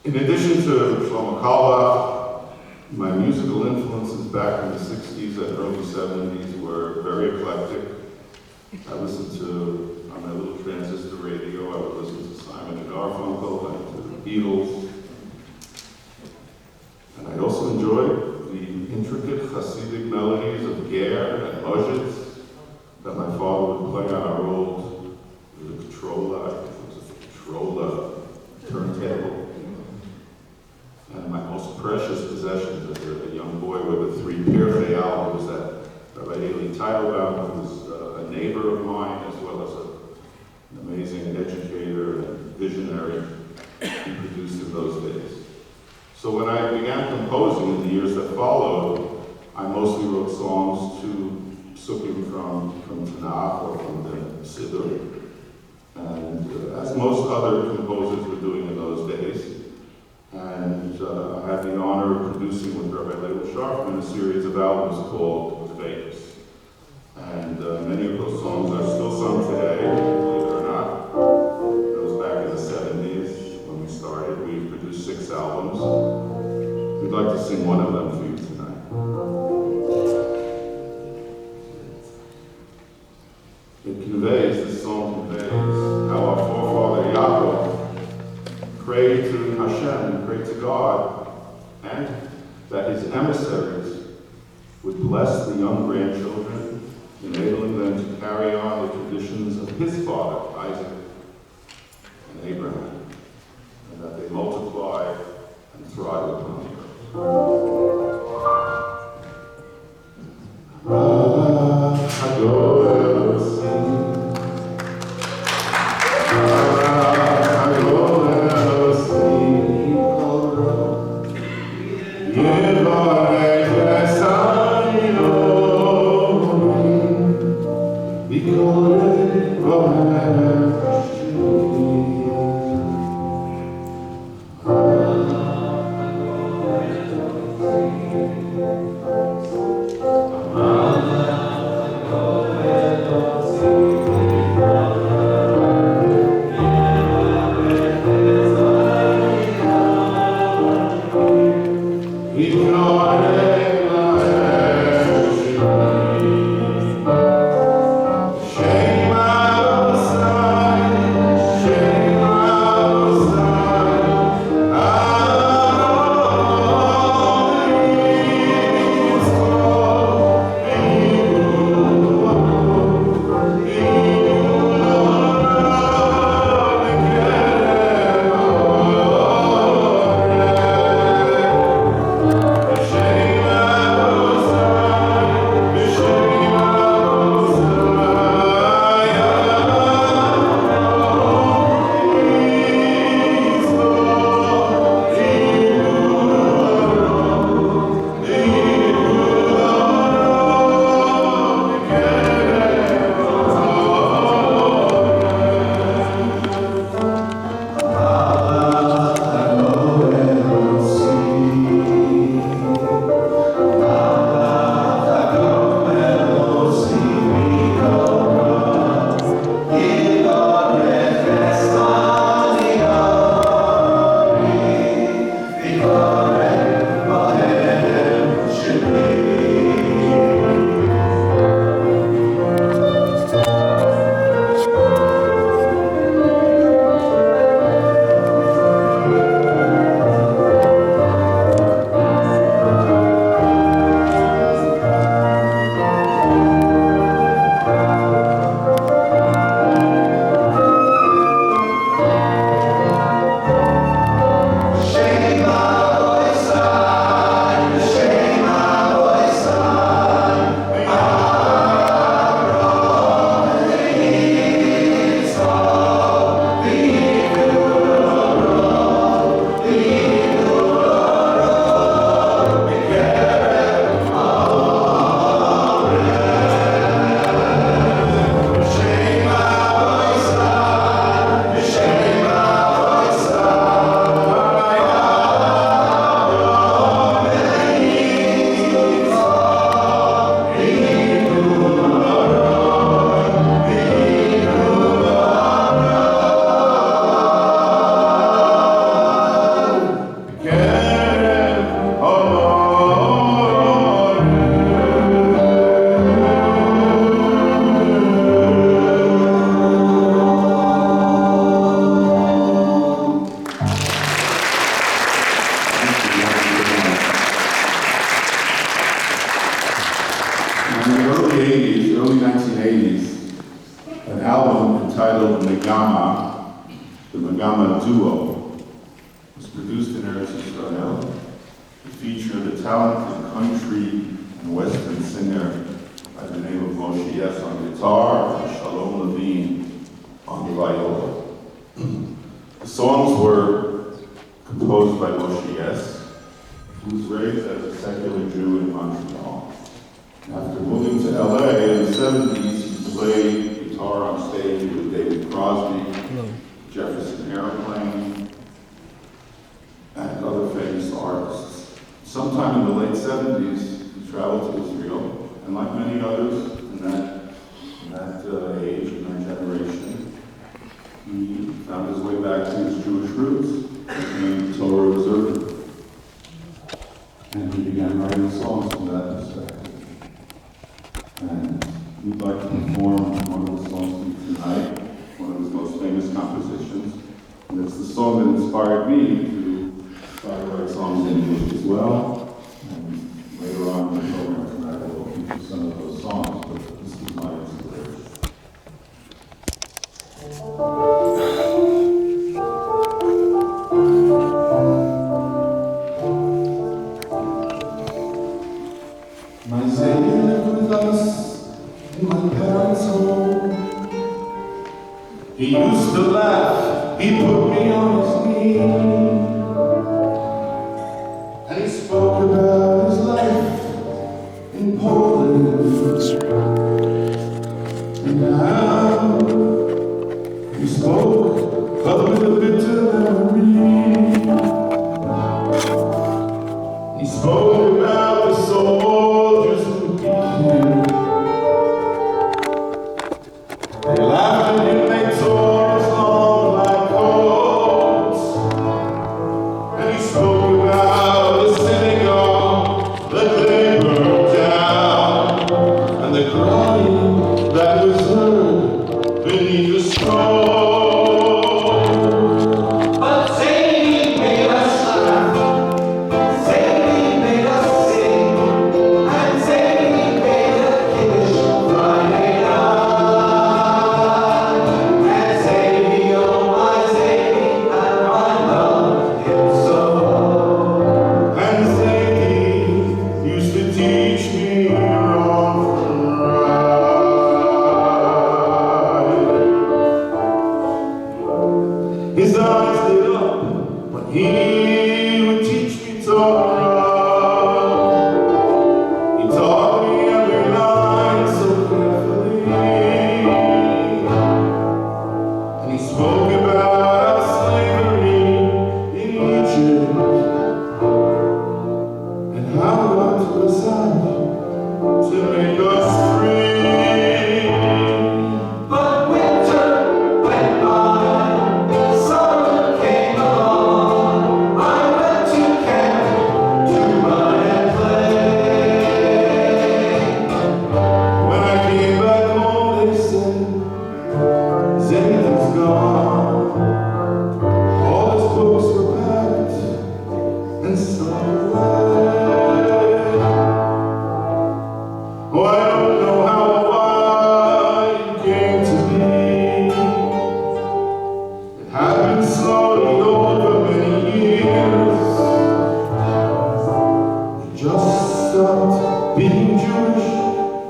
In addition to Shlomo Kala, my musical influences back in the 60s and early 70s were very eclectic. I listened to, on my little transistor radio, I would listen to Simon and Garfunkel and to the Beatles. And I also enjoyed the intricate Hasidic melodies of Ger and Mojits that my father would play on our old Victrola, I think it was a Victrola turntable. And my most precious possessions as a young boy were the 3 Pirkei albums that Rabbi Eli Weltman, who was a neighbor of mine, as well as an amazing educator and visionary, he produced in those days. So when I began composing in the years that followed, I mostly wrote songs to psukim from Tanakh or from the Siddur. And as most other composers were doing in those days. And I had the honor of producing with Rabbi Lowy Shlita a series of albums called Famous. And many of those songs are still sung today, believe it or not. That was back in the 70s when we started. We produced 6 albums. We'd like to sing one of them for you tonight. This song conveys how our forefather Yaakov prayed to Hashem, prayed to God, and that his emissaries would bless the young grandchildren, enabling them to carry on the traditions of his father, Isaac and Abraham, and that they multiply and thrive upon the earth. Because entitled Megama, the Megama Duo, was produced in Eretz Israel. It featured a talented country and western singer by the name of Moshe on guitar and Shalom Levine on the viola. The songs were composed by Moshe, who was raised as a secular Jew in Montreal. After moving to LA in the 70s, he played guitar on stage with David Crosby, Jefferson Airplane, and other famous artists. Sometime in the late 70s, he traveled to Israel, and like many others in that age, in that generation, he found his way back to his Jewish roots, became Torah observer, and he began writing songs from that perspective. And we'd like to perform one of the songs tonight, one of his most famous compositions. And it's the song that inspired me to try to write songs in English as well. And later on in the program tonight, I will feature some of those songs, but this is my inspiration. My Savior lived with us in my parents' home. He used to laugh, he put me on his knee, and he spoke about his life in Poland, and how he spoke of the bitter memory. He spoke about the soldiers who beat him. They laughed at him, they tore his long black coats. And he spoke about the synagogue that they burned down, and the crying that was heard beneath the scroll.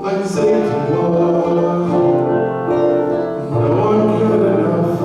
Like Satan was. No one cared enough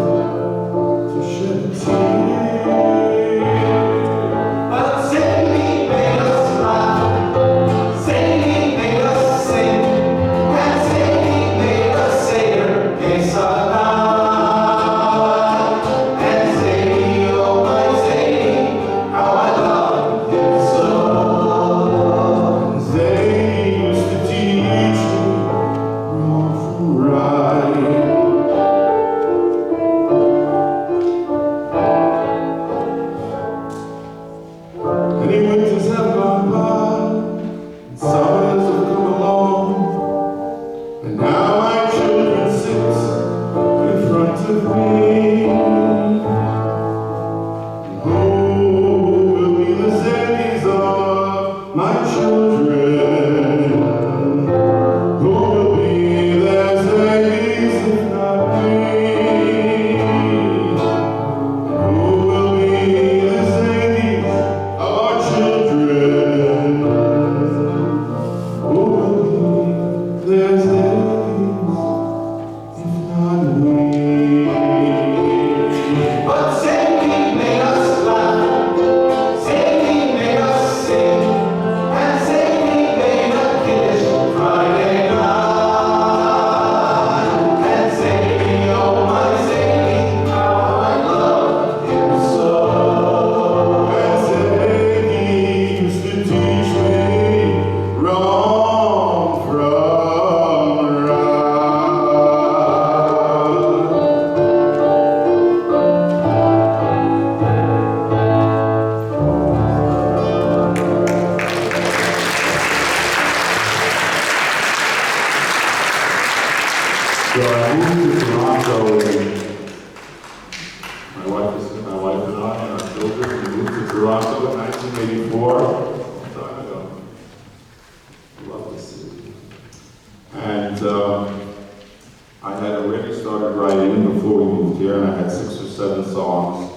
moved here, and I had 6 or 7 songs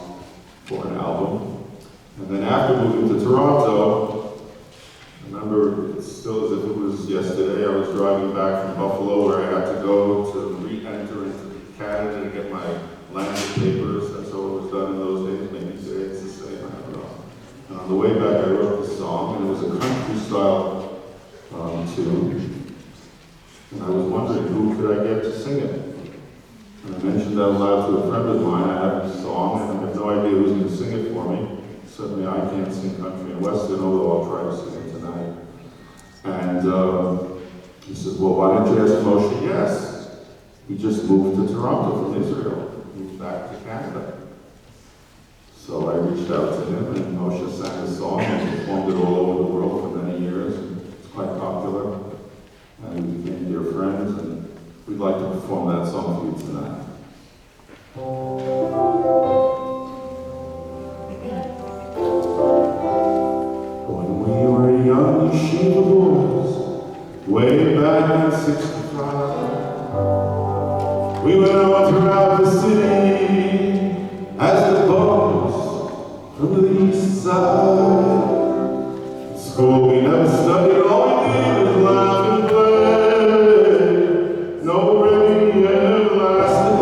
for an album. And then after moving to Toronto, I remember it's still as if it was yesterday, I was driving back from Buffalo where I had to go to re-enter into Canada to get my land papers. That's how it was done in those days. Maybe today it's the same, I don't know. And on the way back, I wrote this song, and it was a country-style tune. And I was wondering who could I get to sing it. And I mentioned that aloud to a friend of mine. I have this song, and I have no idea who's going to sing it for me. Suddenly, I can't sing country and western, although I'll try to sing it tonight. And he said, well, why don't you ask Moshe? Yes. He just moved to Toronto from Israel, moved back to Canada. So I reached out to him, and Moshe sang the song and performed it all over the world for many years. And it's quite popular. And we became dear friends, and we'd like to perform that song for you tonight. When we were young yeshiva boys, way back in '65, we went on throughout the city as the boys from the east side. In school we never studied, all we did was laugh and play. No rain ever lasted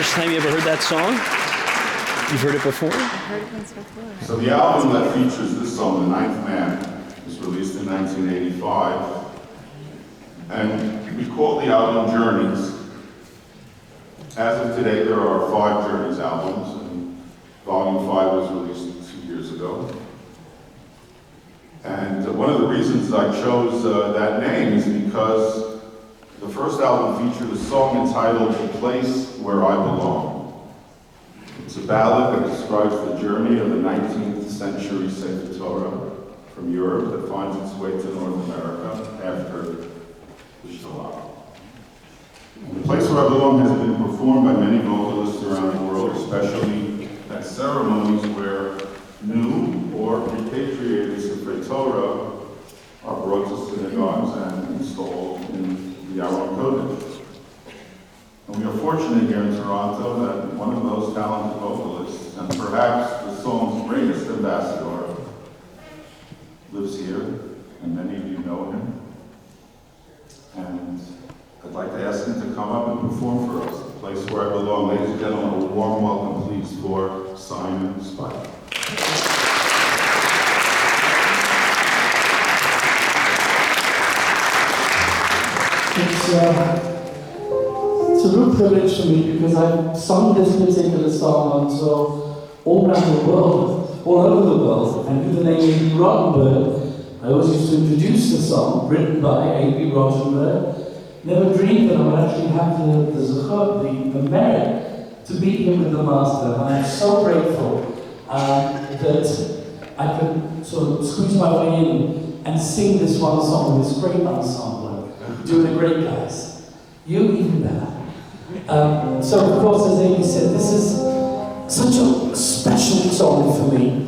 first time you ever heard that song? You've heard it before? I've heard it once before. So the album that features this song, The Ninth Man, was released in 1985. And we call the album Journeys. As of today, there are 5 Journeys albums, and Volume 5 was released 2 years ago. And one of the reasons I chose that name is because the first album featured a song entitled The Place Where I Belong. It's a ballad that describes the journey of the 19th century Sefer Torah from Europe that finds its way to North America after the Shoah. The Place Where I Belong has been performed by many vocalists around the world, especially at ceremonies where new or repatriated Sefer Torah are brought to synagogues and installed in the Aron Kodesh. And we are fortunate here in Toronto that one of those talented vocalists, and perhaps the song's greatest ambassador, lives here, and many of you know him. And I'd like to ask him to come up and perform for us, The Place Where I Belong. Ladies and gentlemen, a warm welcome, please, for Simon Spike. It's a real privilege for me because I've sung this particular song until all around the world, all over the world, and with the name Abie Rotenberg. I always used to introduce the song, written by Abie Rotenberg. Never dreamed that I would actually have the zechut, the merit, to be here with the master. And I'm so grateful that I could sort of squeeze my way in and sing this one song with this great ensemble. Doing a great, guys. You even better. So of course, as Abie said, this is such a special song for me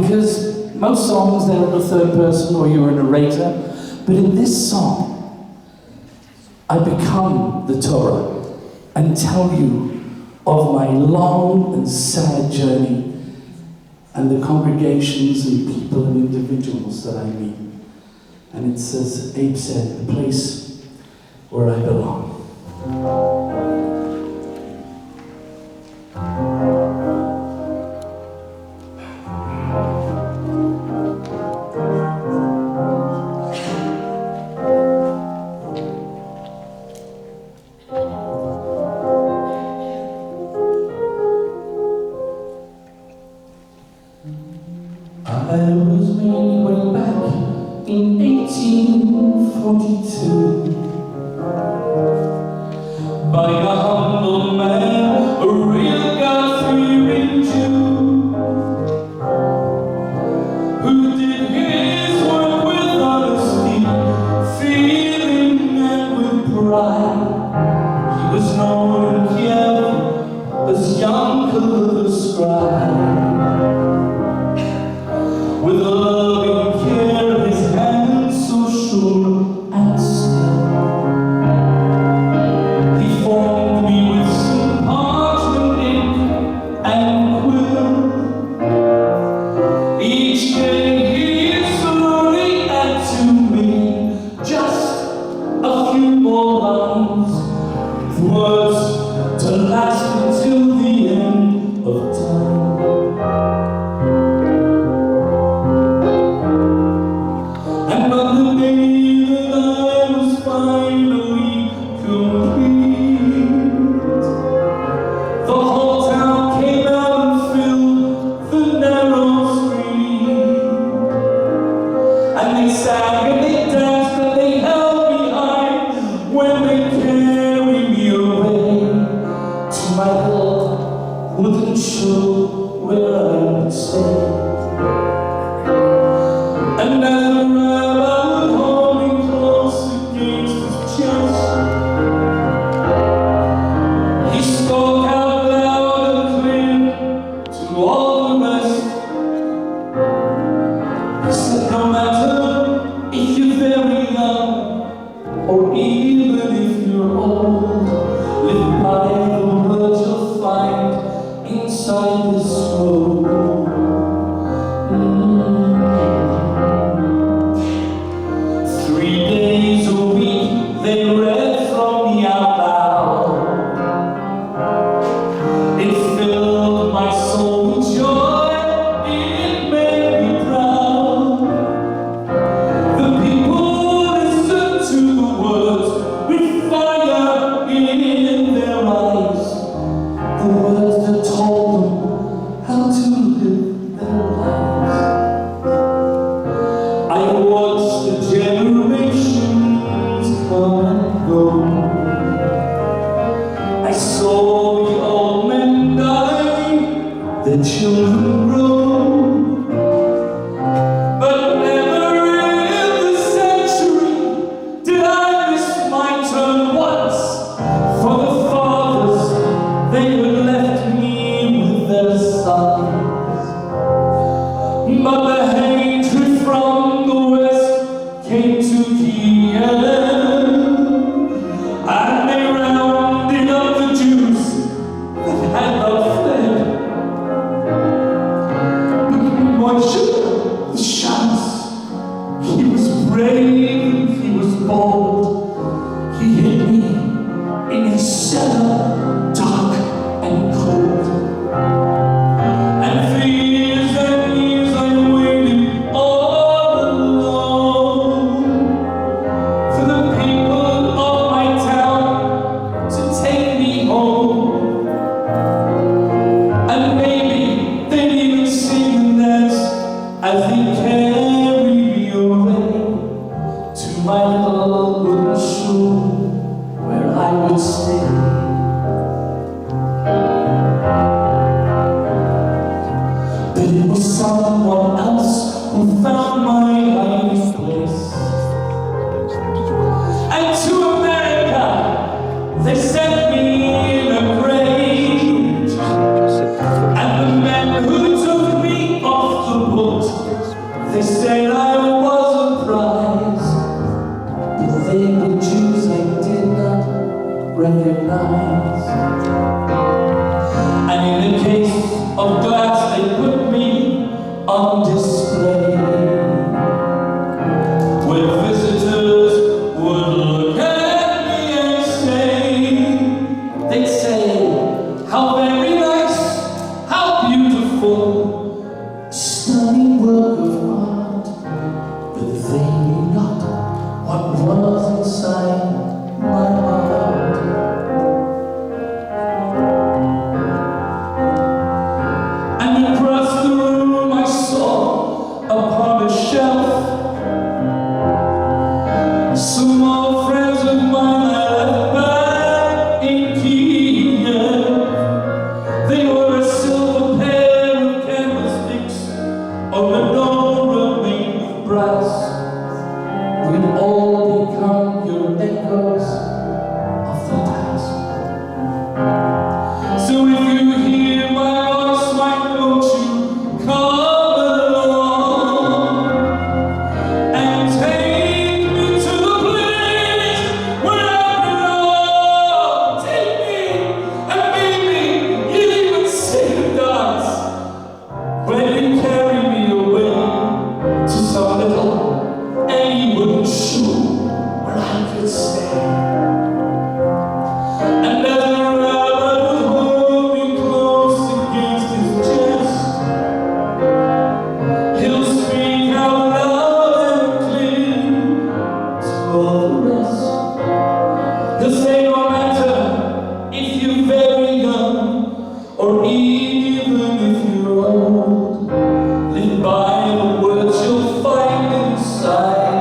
because most songs they're in the third person or you're a narrator, but in this song, I become the Torah and tell you of my long and sad journey and the congregations and people and individuals that I meet. And it says, Abe said, the place where I belong. I was made way back in 1842 by a humble man, a real God-fearing Jew, who did his work with honesty, feeling and with pride. He was known in Kiev as young Khalil the scribe. With a loving care, his hands so sure and still. He formed me with some parchment ink and quill. Each day he slowly added to me just a few more lines, words to last until the end of time. My little the children grow. But never in the century did I miss my turn once, for the fathers, they had left me with their sons. But the hatred from the west came to Kiev, and they rounded up the Jews that had not fled. Moishe, the Shams, he was brave, he was bold. He hid me in his cellar, dark and cold. And for years I waited all alone for the people of my town to take me home. And maybe they'd even sing and dance as they carry me away to my little wooden shul where I would stay. But it was someone else who found my hiding place. And to America, they sent me in a crate. And the men who took me off the boat, they said I was a prize. But they were Jews I did not recognize. And in a case of glass, they put me on display, where visitors would look at me and say, they'd say, how very nice, how beautiful, stunning work of art. But they knew not what was inside my heart. And across the room I saw upon a shelf some old friends of mine I left back in Kiev. They were a silver pair of candlesticks of menorah made of brass. We'd all become your echoes of the past. So if you hear my voice, why don't you come along and take me to the place where I belong? Take me and maybe you'll even sing and dance when you carry me away to some little any wooden shul where I could stay. And as the rabbi would hold me close against his chest, he'll speak out loud and clear to all the rest. He'll say, no matter if you're very young or even if you're old, live by the words you'll find inside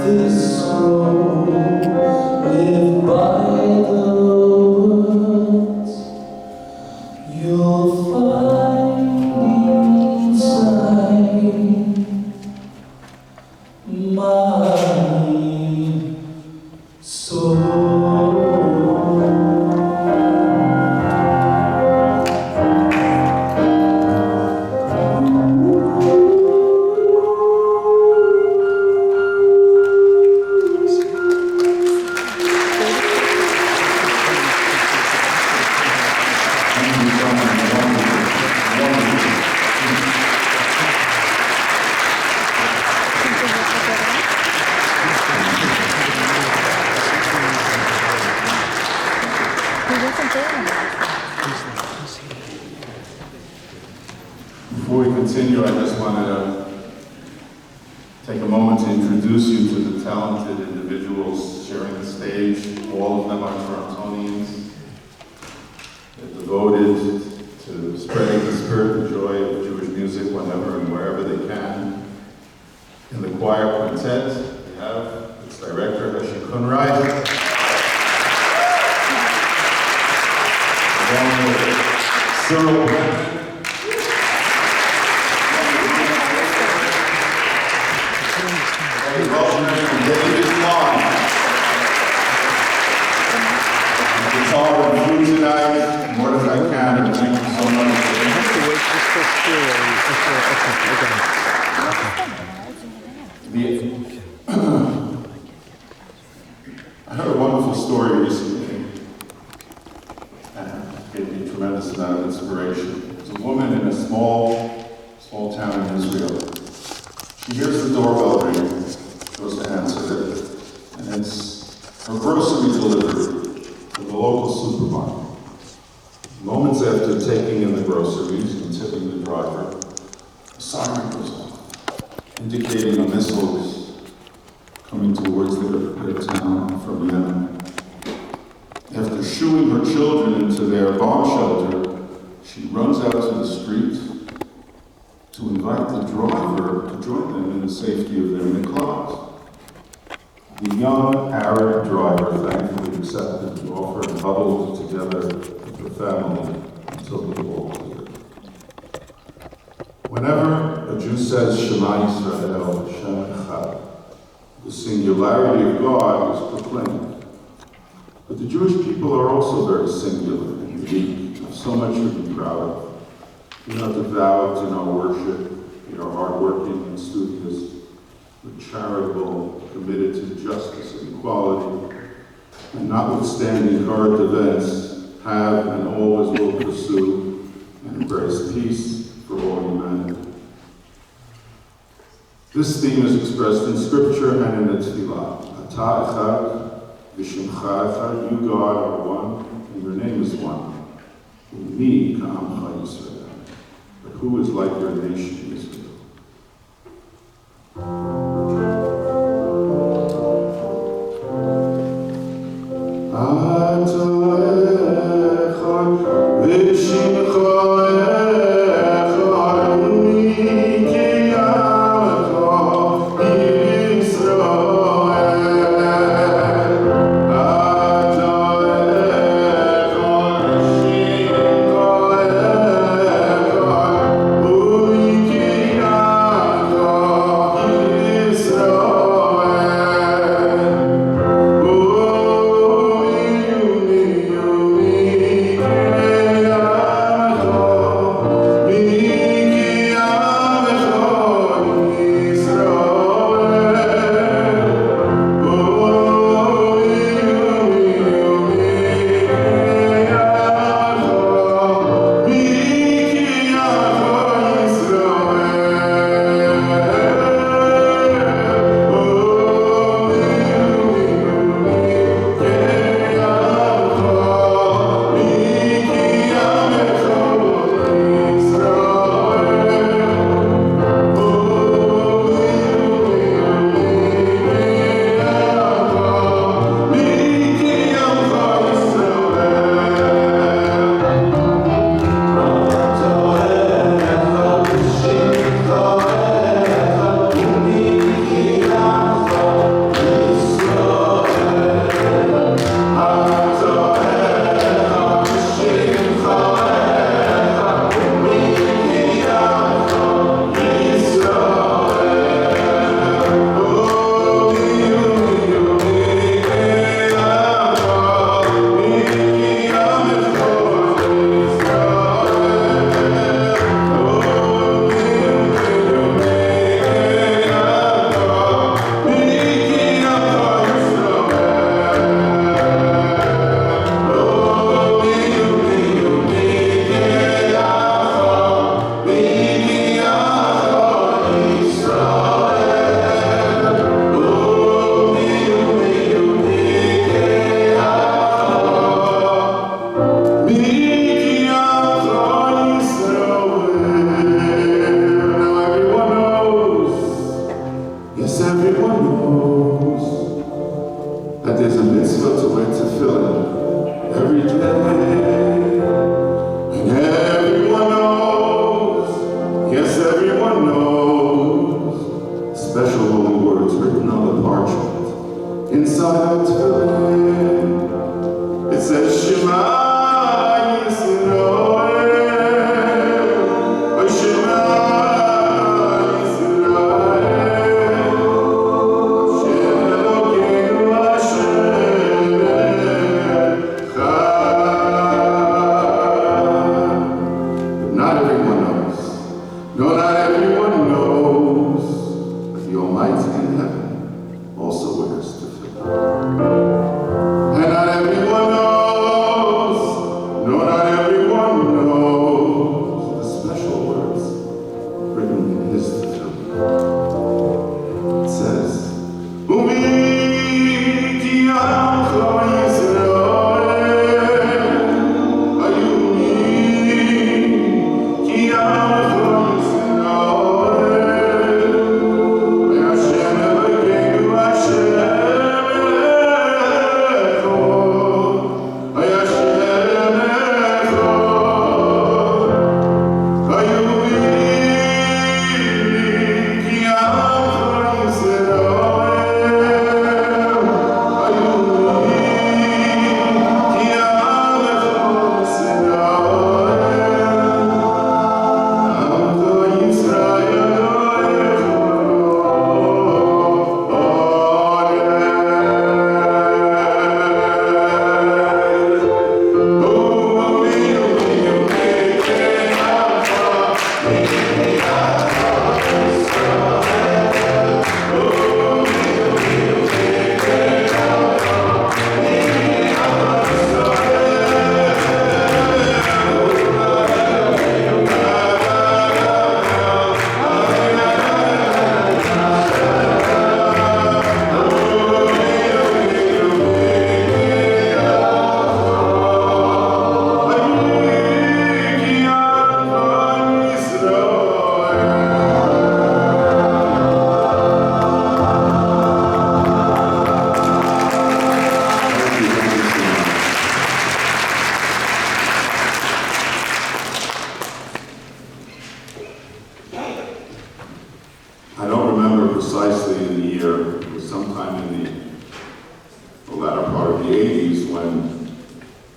this scroll. Live by the words you'll find inside my soul. Before we continue, I just wanted to take a moment to introduce you to the talented individuals sharing the stage. All of them are Torontonians. They're devoted to spreading the spirit and joy of Jewish music whenever and wherever they can. In the choir quintet, we have its director, Heshi Kuhnreich, along with Cyril, joining me tonight, Mordechai Kanner. Thank you so much. I have to wait just for I heard a wonderful story recently, and it gave me a tremendous amount of inspiration. There's a woman in a small town in Israel. She hears the doorbell ring, goes to answer it, and it's her grocery delivery from the local supermarket. Moments after taking in the groceries and tipping the driver, a siren goes off, indicating a missile is coming towards their town from Yemen. After shooing her children into their bomb shelter, she runs out to the street to invite the driver to join them in the safety of their miklat. The young Arab driver thankfully accepted the offer and huddled together with her family until the wall cleared. Whenever a Jew says Shema Yisrael, Ata Echad, the singularity of God is proclaimed. But the Jewish people are also very singular and unique, have so much to be proud of. We are devout in our worship, we are hardworking and studious, we're charitable, committed to justice and equality, and notwithstanding current events, have and always will pursue and embrace peace for all humanity. This theme is expressed in Scripture and in the Tefillah. Ata Echad, V'Shemcha Echad, you God are one, and your name is one. Umi ka'amcha Yisrael, but who is like your nation, Israel?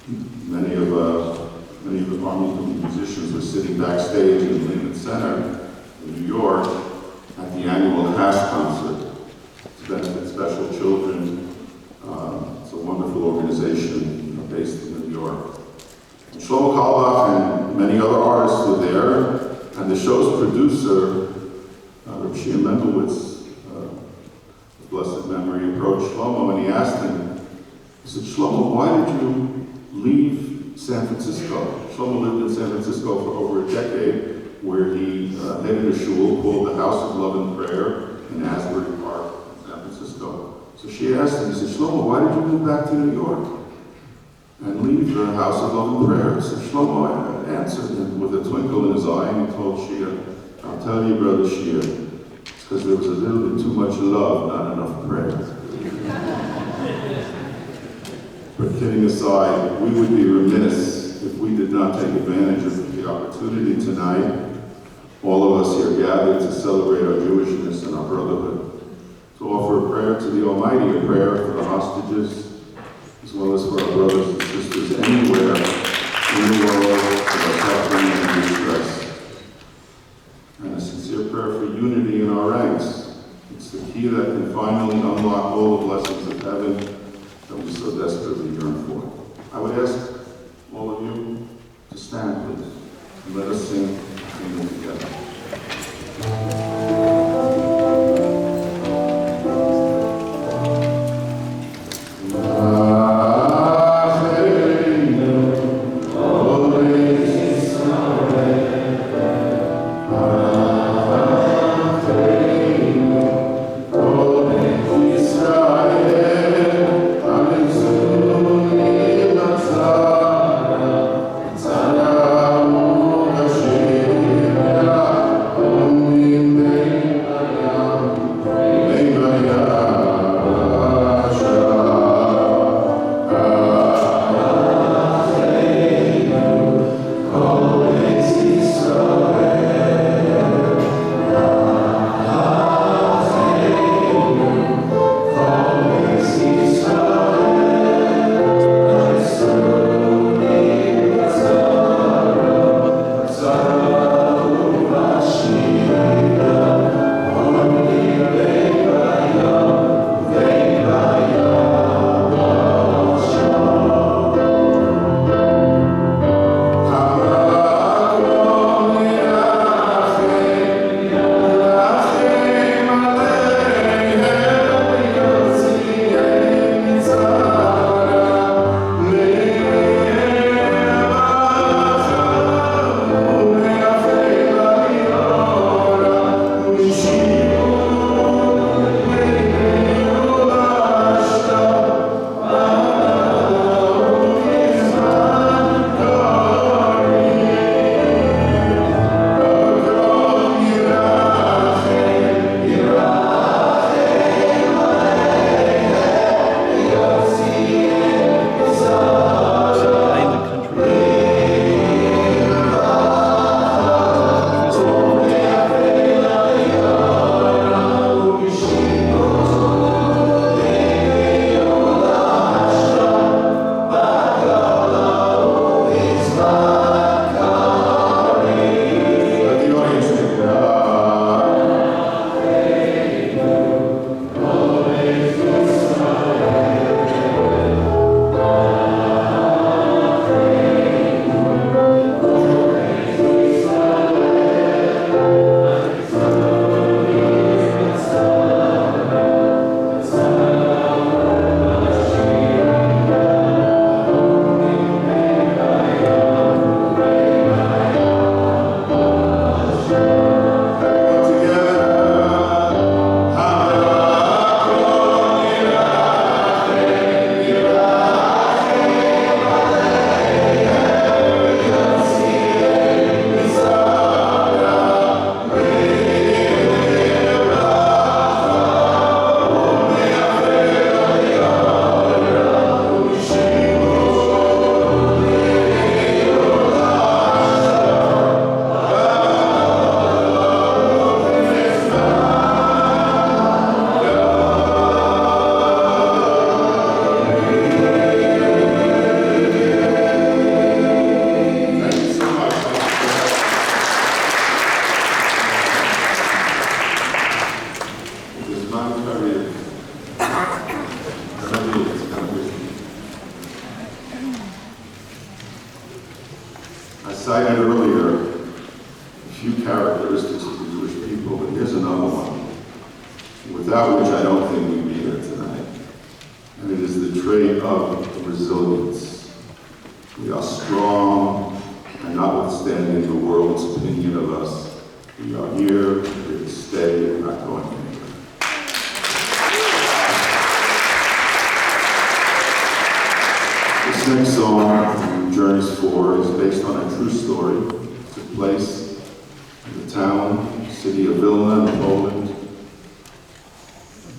Many of the army musicians were sitting backstage in Lincoln Center in New York at the annual HAS concert to benefit special children. It's a wonderful organization based in New York. And Shlomo Carlebach and many other artists were there, and the show's producer, Rabbi Shia Mendelowitz, of blessed memory, approached Shlomo and he asked him, he said, Shlomo, why did you leave San Francisco? Shlomo lived in San Francisco for over a decade, where he headed a shul called the House of Love and Prayer in Asbury Park, San Francisco. So she asked him, he said, Shlomo, why did you move back to New York and leave the House of Love and Prayer? So Shlomo answered him with a twinkle in his eye, and he told Shia, I'll tell you, brother Shia, it's because there was a little bit too much love, not enough prayer. But kidding aside, we would be remiss if we did not take advantage of the opportunity tonight, all of us here gathered to celebrate our Jewishness and our brotherhood, to offer a prayer to the Almighty, a prayer for the hostages, as well as for our brothers and sisters anywhere in the world that are suffering and distress. And a sincere prayer for unity in our ranks. It's the key that can finally unlock all the blessings of heaven that we so desperately yearn for. I would ask all of you to stand, please, and let us sing together. Shia I cited earlier a few characteristics of the Jewish people, but here's another one, without which I don't think we'd be here tonight. And it is the trait of resilience. We are strong, and notwithstanding the world's opinion of us, we are here to stay, we're not going anywhere. This next song, Journeys 4, is based on a true story. It took place in the town, city of Vilna in Poland,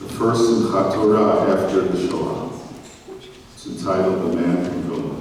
the first Simchat Torah after the Shoah. It's entitled The Man from Vilna.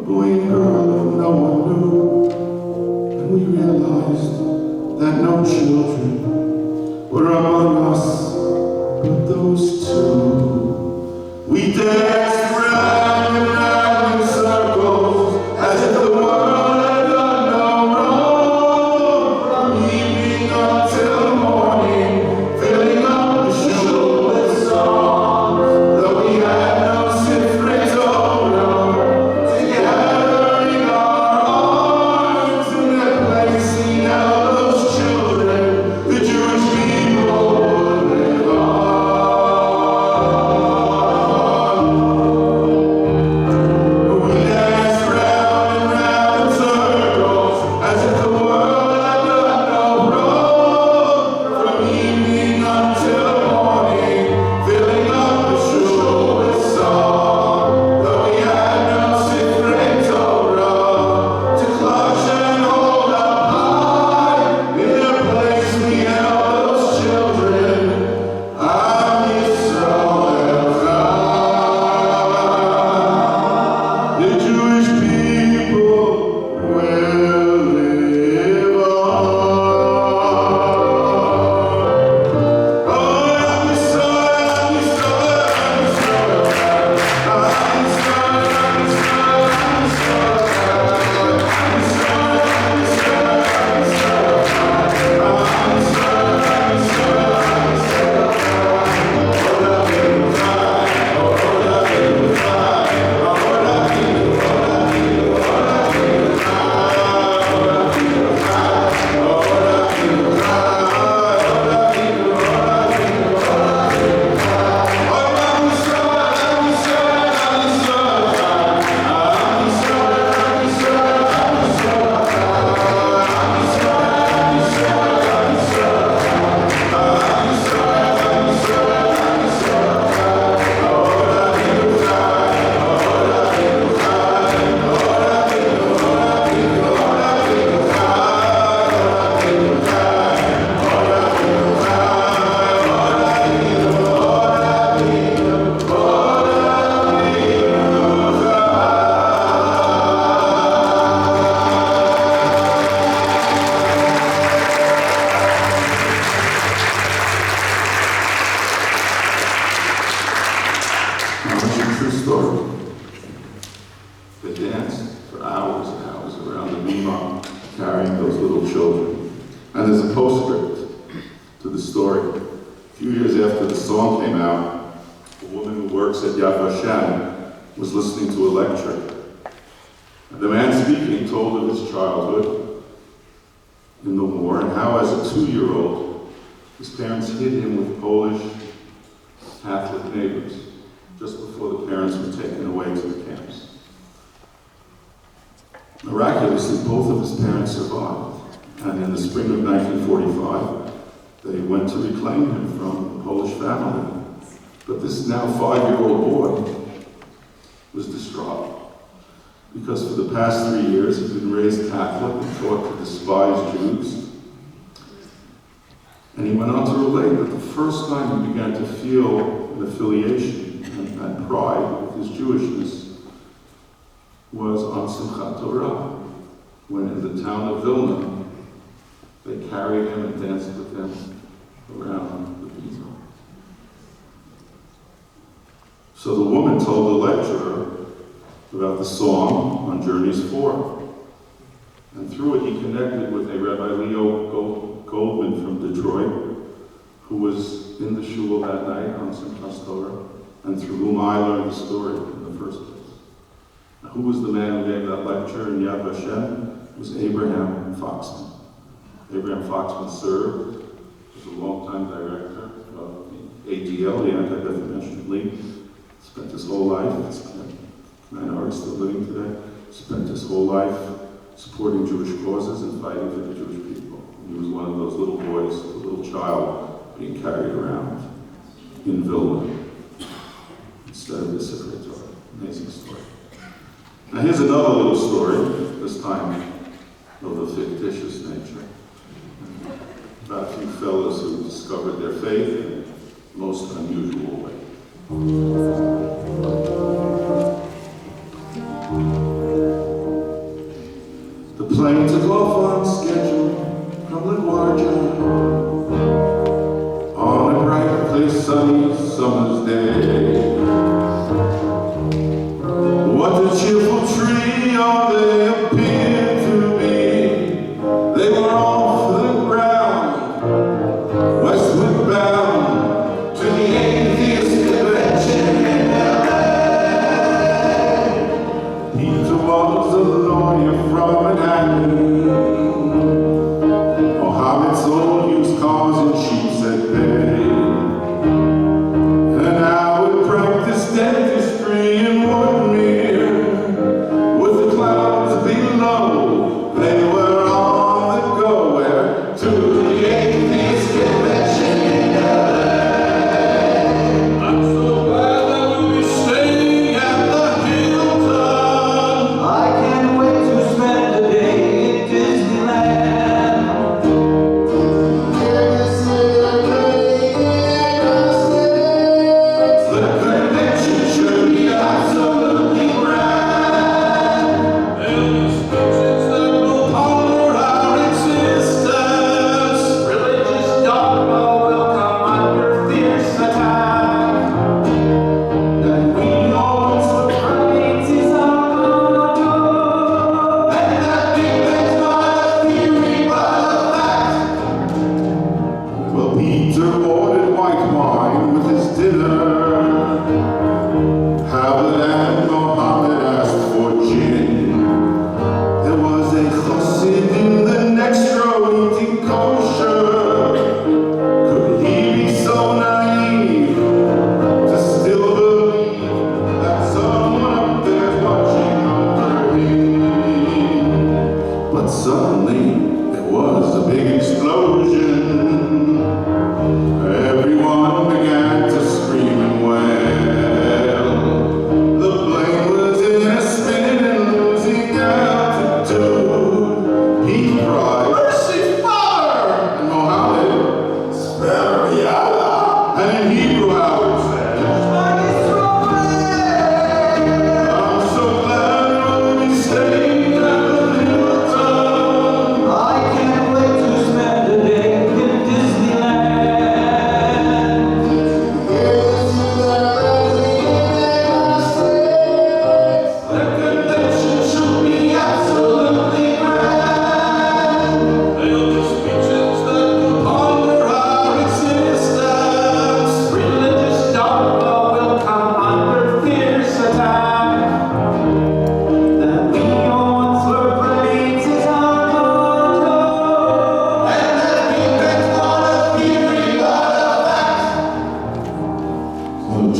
boy and girl that no one knew. And we realized that no children were among us but those two. We danced round and round in circles as if the world had done no wrong. From evening until morning, filling up the shul with song. Though we had no sifrei Torah, together in our arms, in their place we held those children, the Jewish people would live on. We danced round and round in circles as if the world had done no wrong. From evening until morning, filling up the shul with song. Though we had no sifrei Torah to clutch and hold up high, in their place we held those children. Am Yisrael Chai. The Jewish people will live on. Oh, Am Yisrael, Am Yisrael, Am Yisrael Chai. Am Yisrael, Am Yisrael, Am Yisrael Chai. Am Yisrael, Am Yisrael, Am Yisrael Chai. Am Yisrael, Am Yisrael, Am Yisrael Chai. Oh, Rabbeinu Chai, oh, Rabbeinu Chai, oh, Rabbeinu, oh, Rabbeinu, oh, Rabbeinu Chai, oh, Rabbeinu Chai, oh, Rabbeinu Chai, oh, Rabbeinu, oh, Rabbeinu, oh, Rabbeinu Chai. Oh, Am Yisrael, Am Yisrael, Am Yisrael Chai. Am Yisrael, Am Yisrael, Am Yisrael Chai. Am Yisrael, Am Yisrael, Am Yisrael Chai. Am Yisrael, Am Yisrael, Am Yisrael Chai. Oh, Rabbeinu Chai, oh, Rabbeinu Chai, oh, Rabbeinu, oh, Rabbeinu, oh, Rabbeinu Chai, oh, Rabbeinu Chai, oh, Rabbeinu Chai, oh, Rabbeinu, oh, Rabbeinu, oh, Now, it's a true story. They danced for hours and hours around the maan, carrying those little children. And there's a postscript to the story. A few years after the song came out, a woman who works at Yad Vashem was listening to a lecture. And the man speaking told of his childhood in the war and how, as a 2-year-old, his parents hid him with Polish Catholic neighbors just before the parents were taken away to the camps. Miraculously, both of his parents survived, and in the spring of 1945, they went to reclaim him from the Polish family. But this now 5-year-old boy was distraught, because for the past 3 years he'd been raised Catholic and taught to despise Jews. And he went on to relate that the first time he began to feel an affiliation and pride with his Jewishness was on Simchat Torah, when in the town of Vilna, they carried him and danced with him around the pizza. So the woman told the lecturer about the song on Journeys 4. And through it, he connected with a Rabbi Goldman from Detroit, who was in the shul that night on Simchas Torah, and through whom I learned the story in the first place. Now, who was the man who gave that lecture in Yad Vashem? It was Abraham Foxman. Abraham Foxman served as a longtime director of the ADL, the Anti-Defamation League. Spent his whole life, 9 are still living today, spent his whole life supporting Jewish causes and fighting for the Jewish people. He was one of those little boys, a little child, being carried around in Vilna instead of the Sifrei Torah. Amazing story. Now here's another little story, this time of a fictitious nature, about a few fellows who discovered their faith in the most unusual way.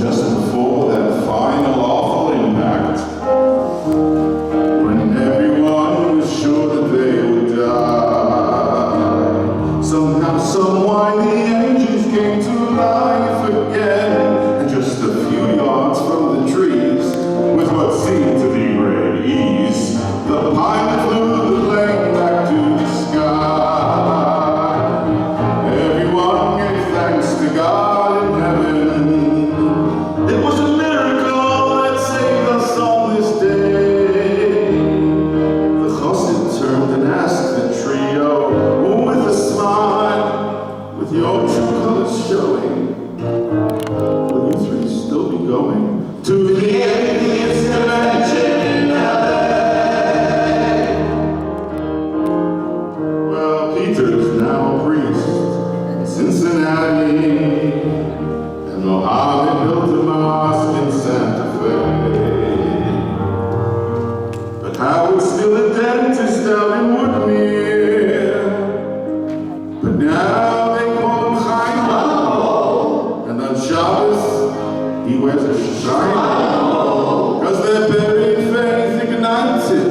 just before that final awful impact, when everyone was sure that they would die, somehow, somewhy, the engines came to life again, and just a few yards from the trees, with what seemed to be great ease, the pilot flew the plane back to the sky. Everyone gave thanks to God in heaven. It was a miracle that saved us on this day. The chassid turned and asked the trio, with a smile, with your true colors showing, will you three still be going to the Atheist convention in LA? Well, Peter's now a priest in Cincinnati, and Mohammed built a mosque in Santa Fe. But Howard's still a dentist out in Woodmere. But now they call him Chaim, and on Shabbos he wears a shine, cause their buried faith ignited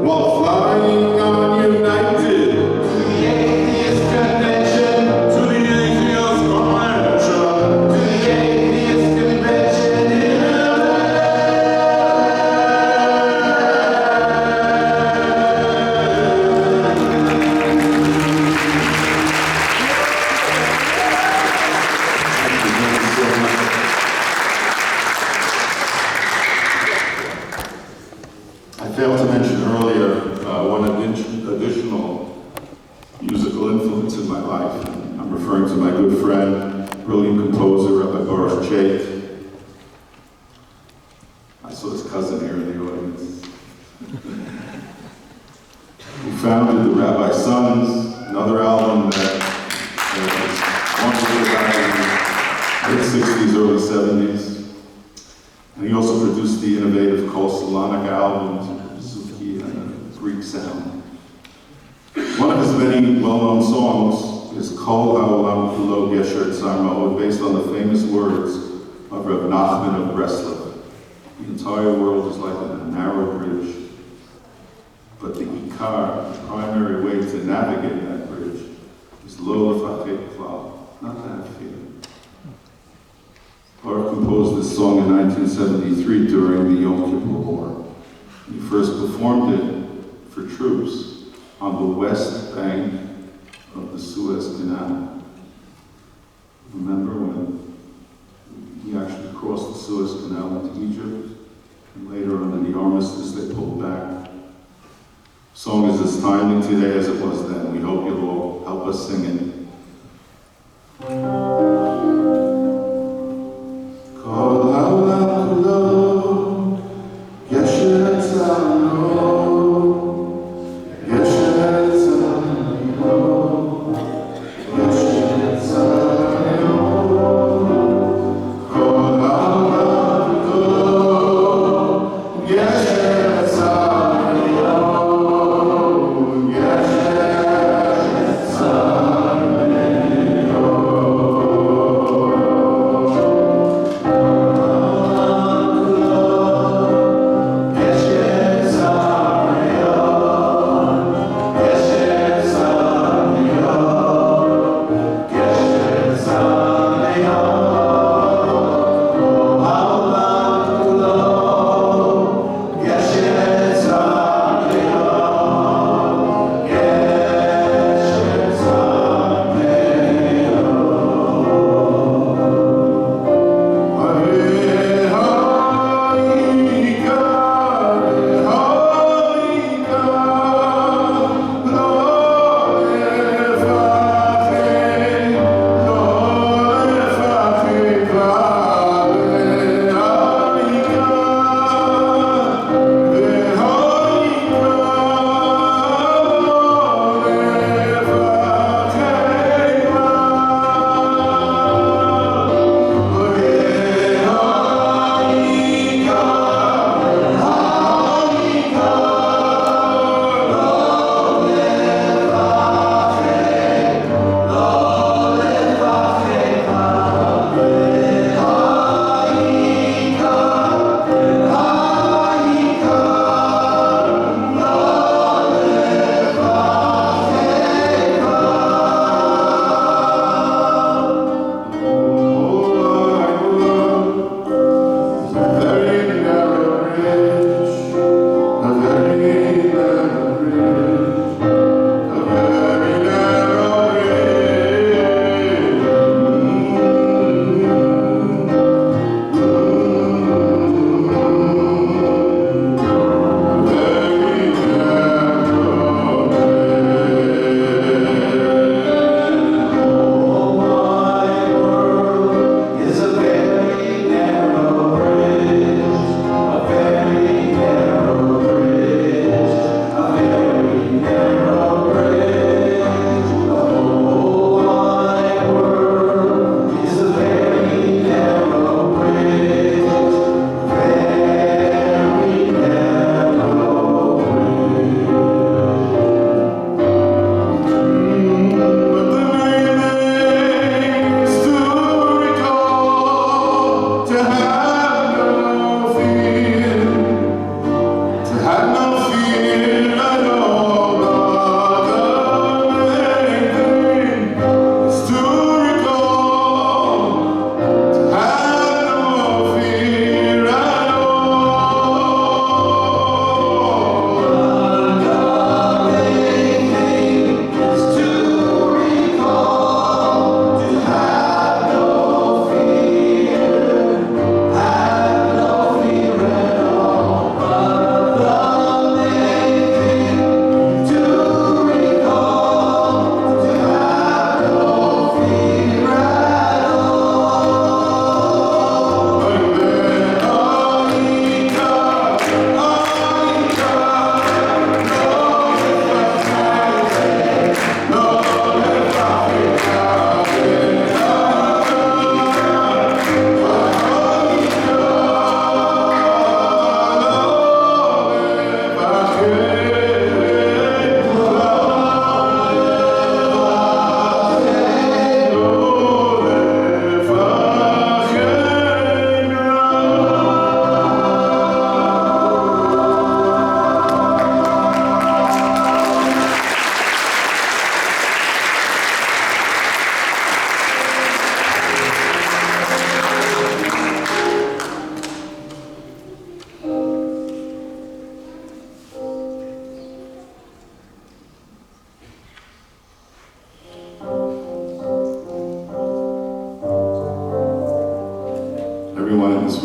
while flying on United to the Atheist Convention, to the Atheist Convention, to the Atheist Convention in LA. I failed to mention earlier one additional musical influence in my life. I'm referring to my good friend, brilliant composer, Rabbi Lowy Shlita. I saw his cousin here in the audience. He founded the Rabbi Sons, another album that was wonderful back in the late 60s, early 70s. And he also produced the innovative Sonique albums, Suzuki and Greek sound. One of his many well-known songs is Kol Ha'olam Kulo Gesher Tzarmo, based on the famous words of Reb Nachman of Breslov. The entire world is like a narrow bridge, but the ikar, the primary way to navigate that bridge, is lo lefachet klal, not to have fear. Baruch composed this song in 1973 during the Yom Kippur War. He first performed it for troops on the west bank of the Suez Canal. Remember when he actually crossed the Suez Canal into Egypt, and later under the armistice they pulled back. The song is as timely today as it was then. We hope you'll all help us sing it. Kol ha'olam kulo gesher tzarmo, gesher tzarmo, gesher tzarmo. Kol ha'olam kulo gesher tzarmo, gesher tzarmo.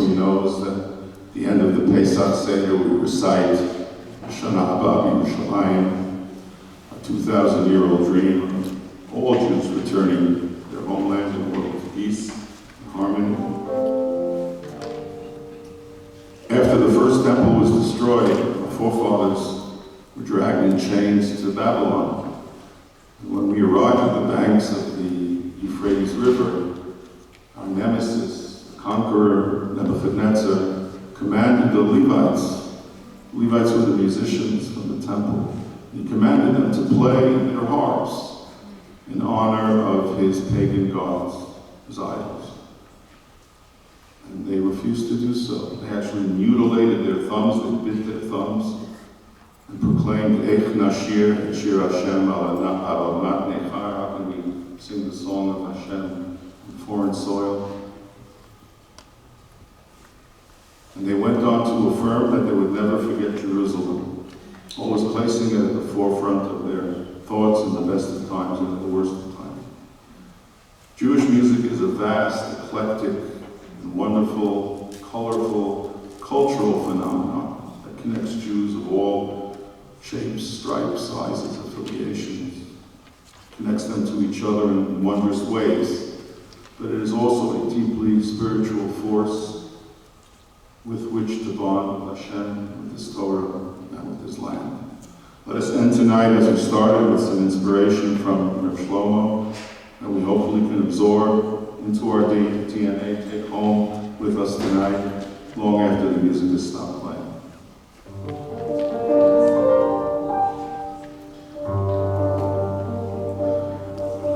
so he knows that at the end of the Pesach Seder we recite Shana Haba Shomayim, a 2,000-year-old dream of all Jews returning to their homeland in a world of peace and harmony. After the first temple was destroyed, our forefathers were dragged in chains to Babylon. And when we arrived at the banks of the Euphrates River, our nemesis, the conqueror Nebuchadnezzar, commanded the Levites. The Levites were the musicians from the temple. He commanded them to play their harps in honor of his pagan gods, his idols. And they refused to do so. They actually mutilated their thumbs, they bit their thumbs, and proclaimed, Eich Nashir, et Shir Hashem, al mat nechar. How can we sing the song of Hashem in foreign soil? And they went on to affirm that they would never forget Jerusalem, always placing it at the forefront of their thoughts in the best of times and at the worst of times. Jewish music is a vast, eclectic, and wonderful, colorful, cultural phenomenon that connects Jews of all shapes, stripes, sizes, affiliations, connects them to each other in wondrous ways, but it is also a deeply spiritual force with which to bond with Hashem, with His Torah, and with His land. Let us end tonight as we started with some inspiration from Reb Shlomo that we hopefully can absorb into our DNA, take home with us tonight, long after the music has stopped playing.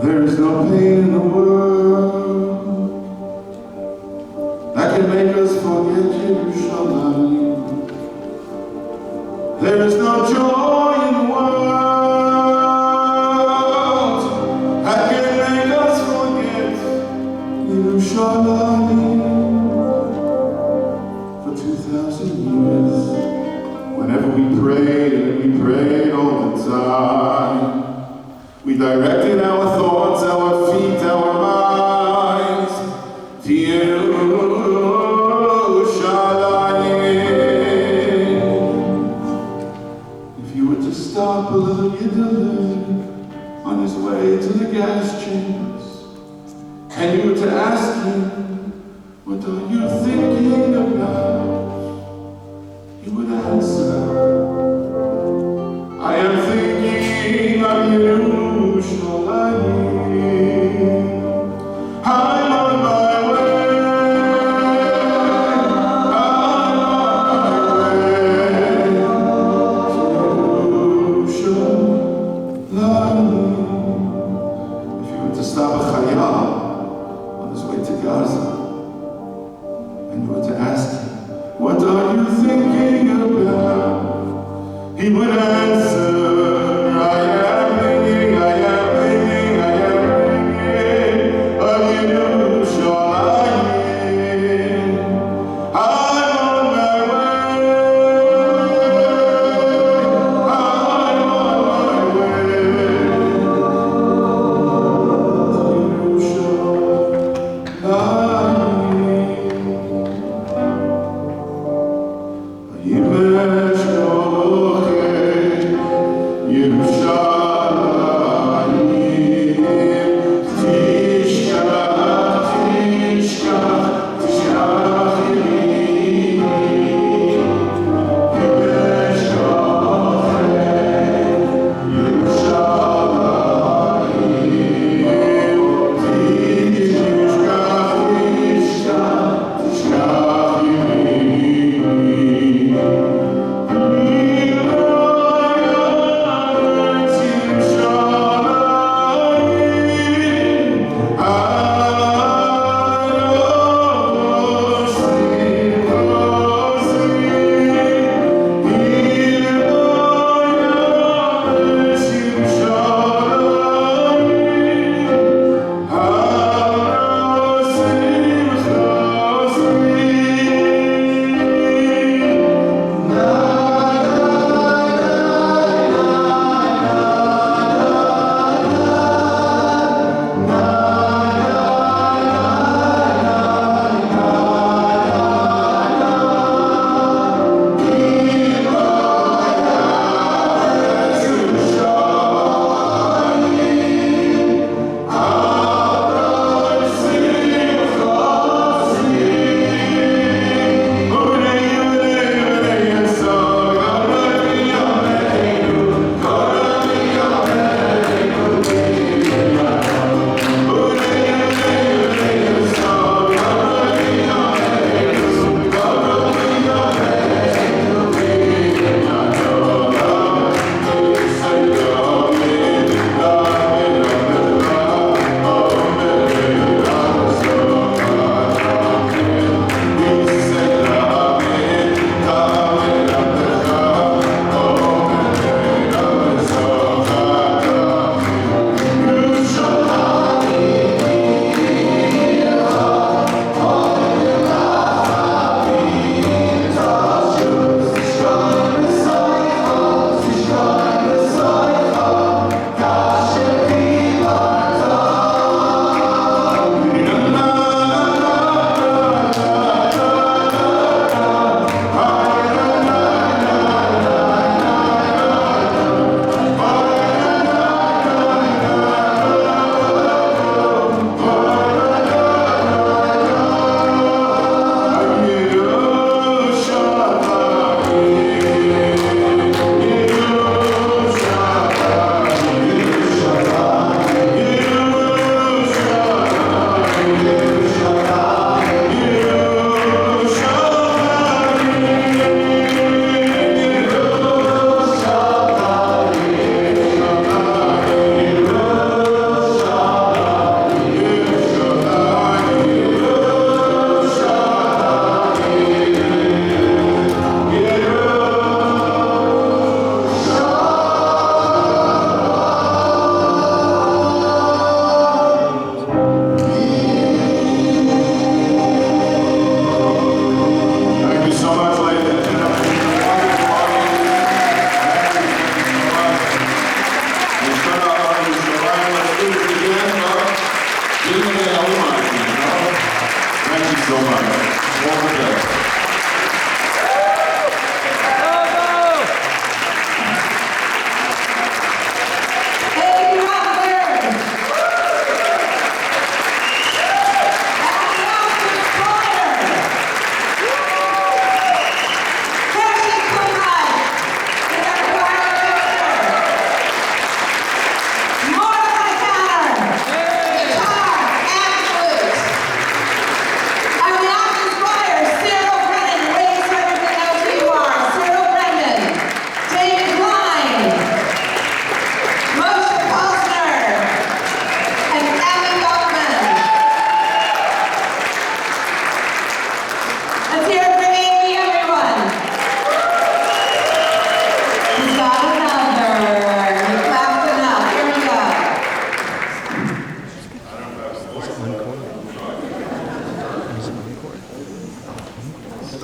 There is no pain in the world that can make us forget Yerushalayim. There is no joy in the world that can make us forget Yerushalayim. For 2,000 years, whenever we prayed all the time, we directed our thoughts, our feet, our minds to Yerushalayim. If you were to stop a little yidden on his way to the gas chambers, and you were to ask him, what are you thinking about? He would answer, I am thinking of Yerushalayim. I'm on my way. I'm on my way to Yerushalayim. If you were to stop a chayal on his way to Gaza, and you were to ask him, what are you thinking about? He would answer, I am thinking of Yerushalayim. I'm on my way. I'm on my way to Yerushalayim.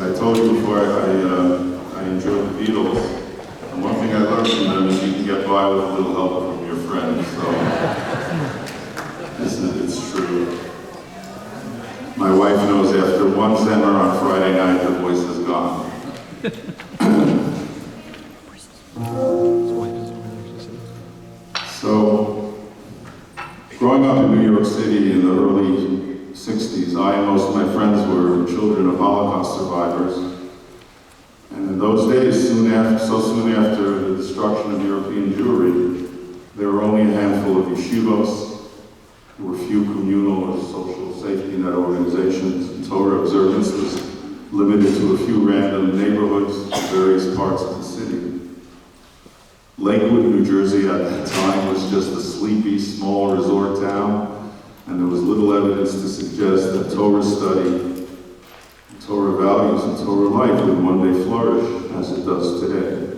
I told you before I enjoyed the Beatles, and one thing I learned from them is you can get by with a little help from your friends, so it's true. My wife knows after one Zemer on Friday night, the voice is gone. So, growing up in New York City in the early 60s, I and most of my friends were children of Holocaust survivors. And in those days, soon after the destruction of European Jewry, there were only a handful of yeshivos. There were few communal or social safety net organizations, and Torah observance was limited to a few random neighborhoods in various parts of the city. Lakewood, New Jersey at that time was just a sleepy, small resort town, and there was little evidence to suggest that Torah study, Torah values, and Torah life would one day flourish as it does today.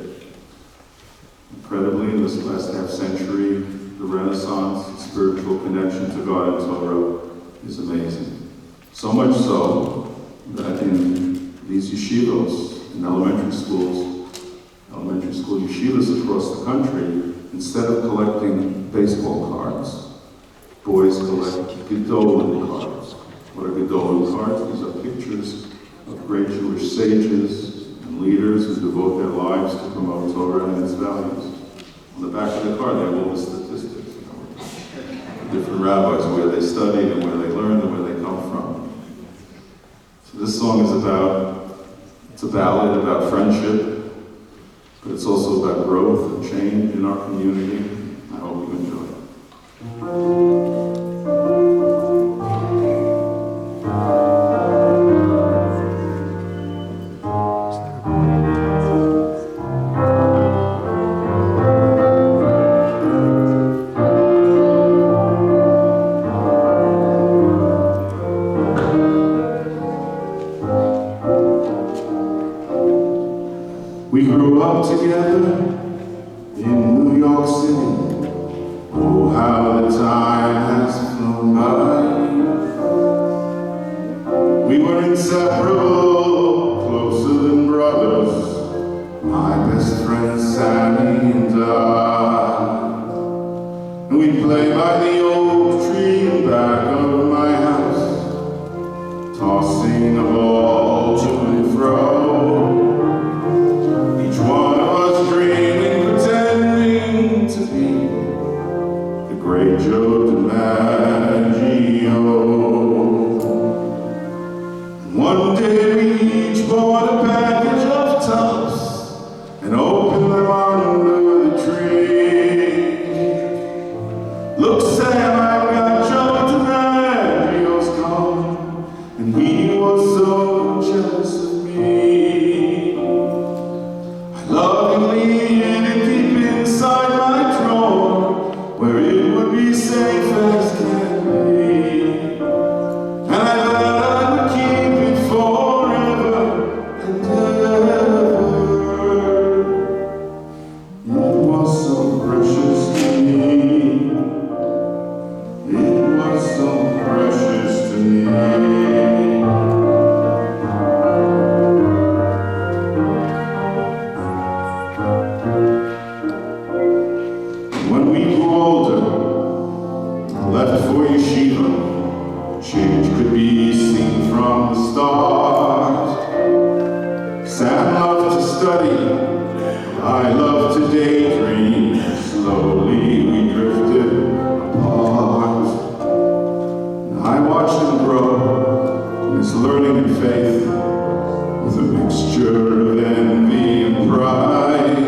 Incredibly, in this last half century, the Renaissance and spiritual connection to God and Torah is amazing. So much so that in these yeshivos, in elementary school yeshivas across the country, instead of collecting baseball cards, boys collect Gedolim cards. What are Gedolim cards? These are pictures of great Jewish sages and leaders who devote their lives to promote Torah and its values. On the back of the card, they have all the statistics, different rabbis, where they studied and where they learned and where they come from. So this song is it's a ballad about friendship, but it's also about growth and change in our community. I hope you enjoy it. Together in New York City, oh how the time has flown by. We were inseparable, closer than brothers, my best friend Sammy and I. And we'd play by the oak tree in back of my house, tossing a ball to and fro. Great Joe Dimmagios. One day we each bought a package of tops and opened them under the tree. Look, Sam, I've got Joe Dimmagios gone, and he was so jealous of me. I lovingly hid it deep inside my drawer, where it would be safe as can be. And I vowed I would keep it forever and ever. It was so precious to me. It was so precious to me. Change could be seen from the start. Sam loved to study, I loved to daydream. Slowly we drifted apart. And I watched him grow in his learning and faith, with a mixture of envy and pride.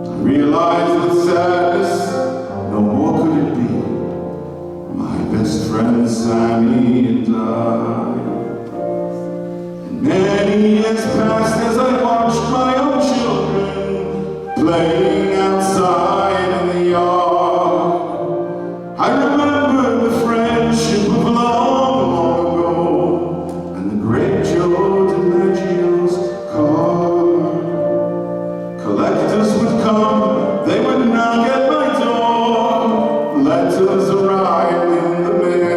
I realized with sadness, no more could it be. Best friend Sammy and I. And many years passed as I watched my own children playing outside in the yard. I remembered the friendship of long, long ago, and the great Joe Dimmagios card. Collectors would come, they would knock at my door. Letters arrived in the mail.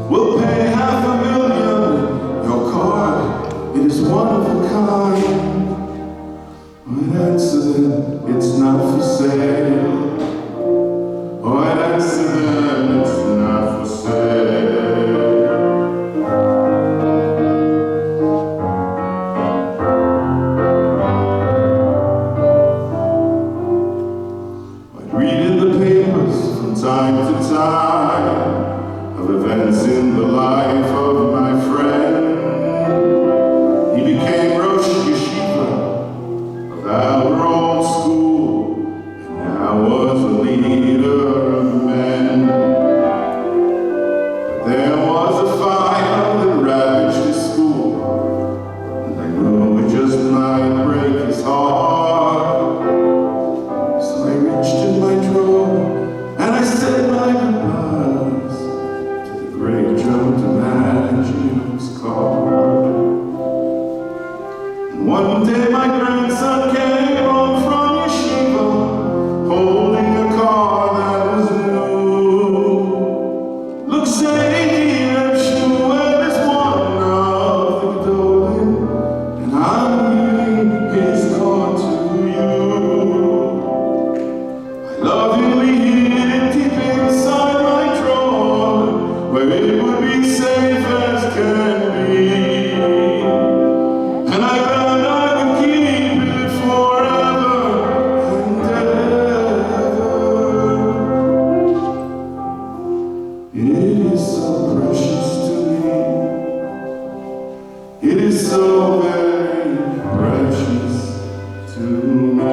We'll pay $500,000 One day my grandson came home from yeshiva, holding a car that was new. Look, say, I'm sure there's one of the Gedolim, and I'm giving his car to you. I love you, we hid it deep inside my drawer, where it would be safe as can be. And I vowed I would keep it forever and ever. It is so precious to me. It is so very precious to me.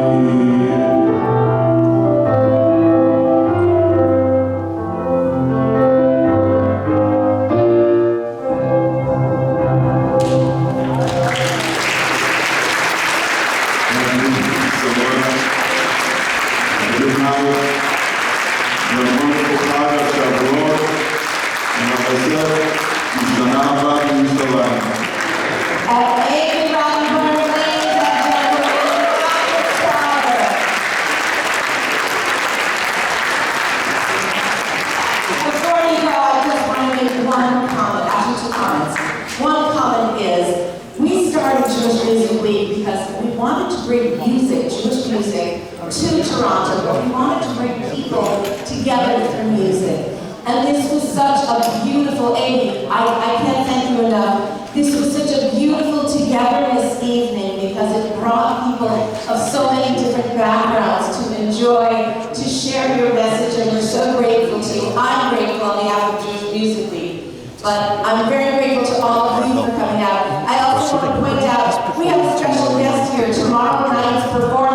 But I'm very grateful to all of you for coming out. I also want to point out, we have a special guest here tomorrow night's performance.